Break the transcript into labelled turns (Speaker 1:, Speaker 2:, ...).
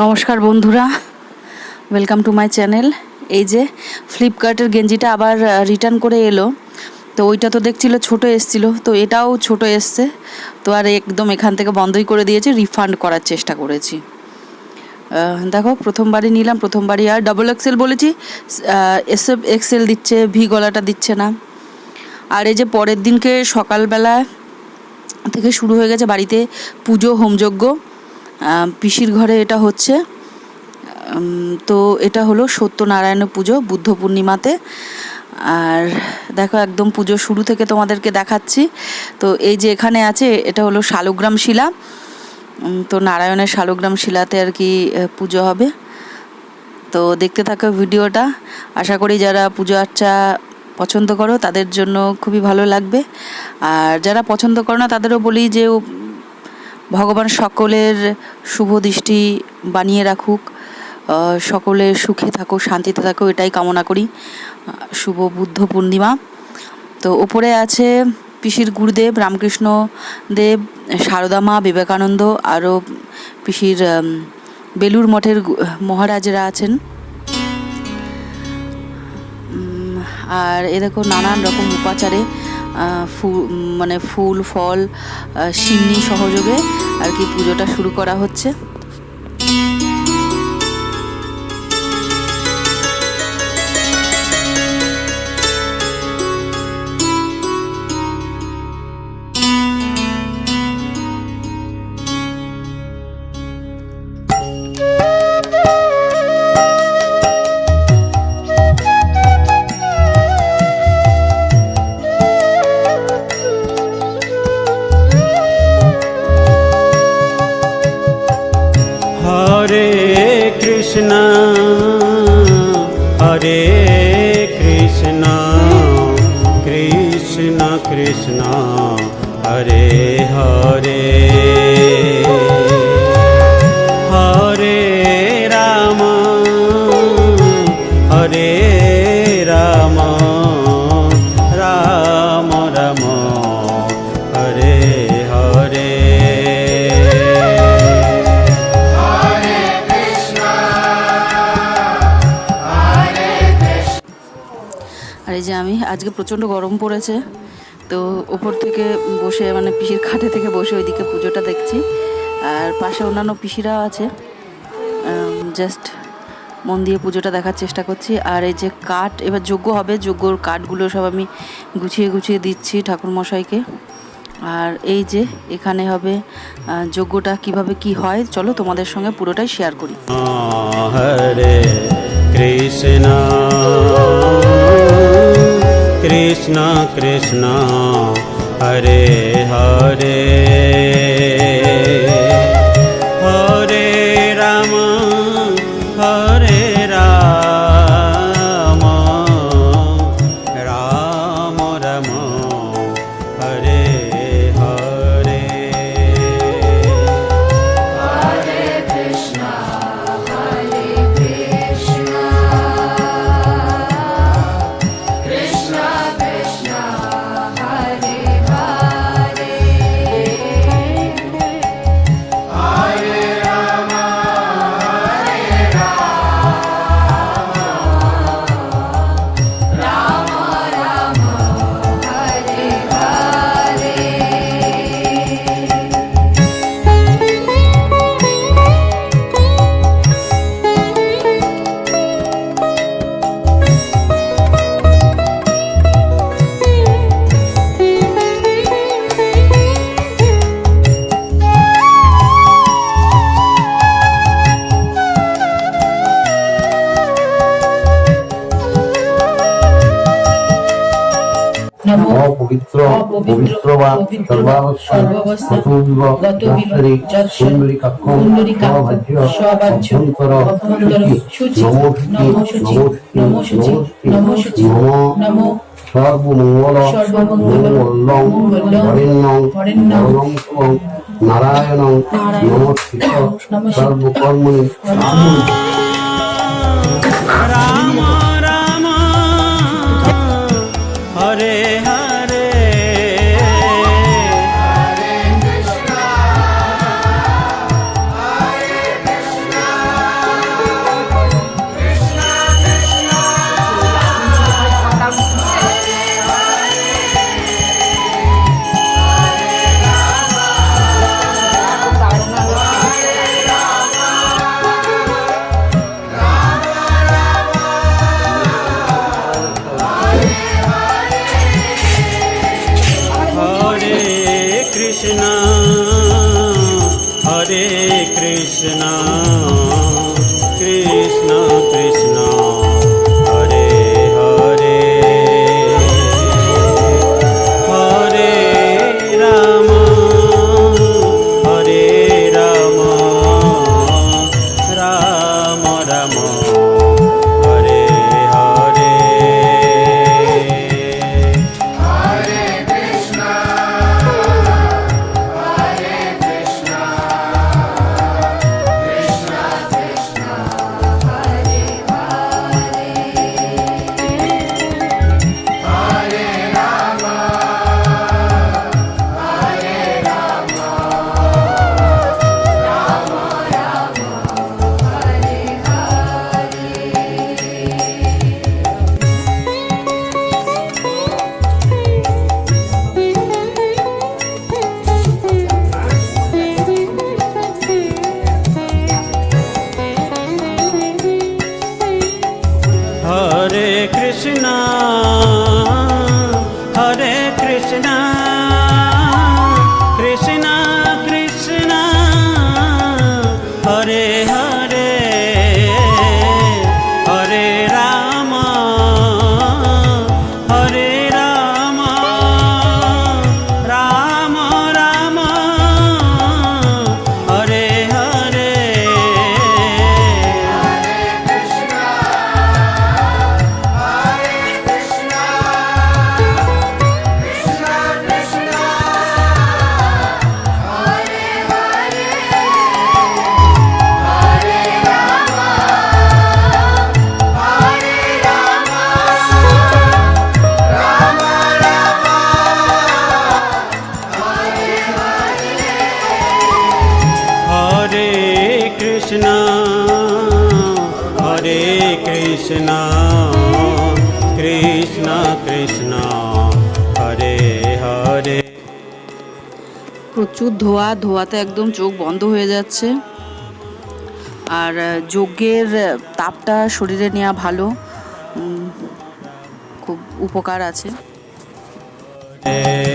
Speaker 1: নমস্কার বন্ধুরা, welcome to my channel. এই যে ফ্লিপকার্টের গেঞ্জিটা আবার রিটার্ন করে এলো। তো ওইটা তো দেখছিল ছোট এসছিল, তো এটাও ছোট এসছে। তো আর একদম এখান থেকে বন্ধই করে দিয়েছি, রিফান্ড করার চেষ্টা করেছি। দেখো প্রথমবারই নিলাম, প্রথমবারই আর ডবল এক্সেল বলেছি, এসএফ এক্সেল দিচ্ছে, ভি গলাটা দিচ্ছে না। আর এই যে পরের দিনকে সকালবেলা থেকে শুরু হয়ে গেছে বাড়িতে পুজো, হোমযজ্ঞ। পিসির ঘরে এটা হচ্ছে। তো এটা হলো সত্যনারায়ণ পুজো বুদ্ধ পূর্ণিমাতে। আর দেখো একদম পুজো শুরু থেকে তোমাদেরকে দেখাচ্ছি। তো এই যে এখানে আছে, এটা হলো শালগ্রাম শিলা। তো নারায়ণের শালগ্রাম শিলাতে আর কি পুজো হবে। তো দেখতে থাকো ভিডিওটা। আশা করি যারা পুজো আর্চা পছন্দ করো তাদের জন্য খুবই ভালো লাগবে। আর যারা পছন্দ করো না তাদেরও বলি যে ভগবান সকলের শুভ দৃষ্টি বানিয়ে রাখুক, সকলে সুখে থাকো, শান্তিতে থাকো, এটাই কামনা করি। শুভ বুদ্ধ পূর্ণিমা। তো ওপরে আছে পিসির গুরুদেব রামকৃষ্ণ দেব, সারদা মা, বিবেকানন্দ, আরও পিসির বেলুর মঠের মহারাজরা আছেন। আর এ দেখো নানান রকম উপাচারে মানে ফুল ফল সিন্নি সহযোগে আর কি পুজোটা শুরু করা হচ্ছে।
Speaker 2: हरे कृष्णा कृष्ण कृष्ण हरे हरे हरे राम हरे राम राम राम हरे हरे
Speaker 1: আর এই যে আমি আজকে প্রচণ্ড গরম পড়েছে, তো ওপর থেকে বসে মানে পিসির খাটে থেকে বসে ওইদিকে পুজোটা দেখছি। আর পাশে অন্যান্য পিসিরা আছে, জাস্ট মন দিয়ে পুজোটা দেখার চেষ্টা করছি। আর এই যে কাঠ এবার যজ্ঞ হবে, যজ্ঞর কাঠগুলো সব আমি গুছিয়ে গুছিয়ে দিচ্ছি ঠাকুরমশাইকে। আর এই যে এখানে হবে যজ্ঞটা কিভাবে কি হয়, চলো তোমাদের সঙ্গে পুরোটাই শেয়ার করি।
Speaker 2: হরে কৃষ্ণ কৃষ্ণ কৃষ্ণ হরে হরে হরে রাম হরে রাম রাম রাম হরে হরে
Speaker 3: হরে কৃষ্ণ কৃষ্ণ কৃষ্ণ হরে হরে হরে রাম রাম রাম হরে হরে।
Speaker 4: পবিত্র পবিত্রবা সর্বাবস্থা গতবিব পুণ্ডরীকাক্ষং স্ববাহ্য অভ্যন্তর শুচি নমো শুচি নমো শুচি নমো সর্বমঙ্গল বরেণ্যং নারায়ণং নমস্কৃত সর্বকর্মণি
Speaker 2: রাম রাম হরে হরে কৃষ্ণ কৃষ্ণ কৃষ্ণ হরে হরে হরে রাম হরে রাম রাম রাম হরে হরে হরে কৃষ্ণ হরে কৃষ্ণ কৃষ্ণ কৃষ্ণ হরে হরে হরে রাম হরে রাম রাম রাম হরে হরে হরে কৃষ্ণ হরে কৃষ্ণ কৃষ্ণ কৃষ্ণ হরে হরে
Speaker 1: প্রচুর ধোয়াতে একদম চোখ বন্ধ হয়ে যাচ্ছে। আর যজ্ঞের তাপটা শরীরে নেওয়া ভালো, খুব উপকার আছে।
Speaker 2: হরে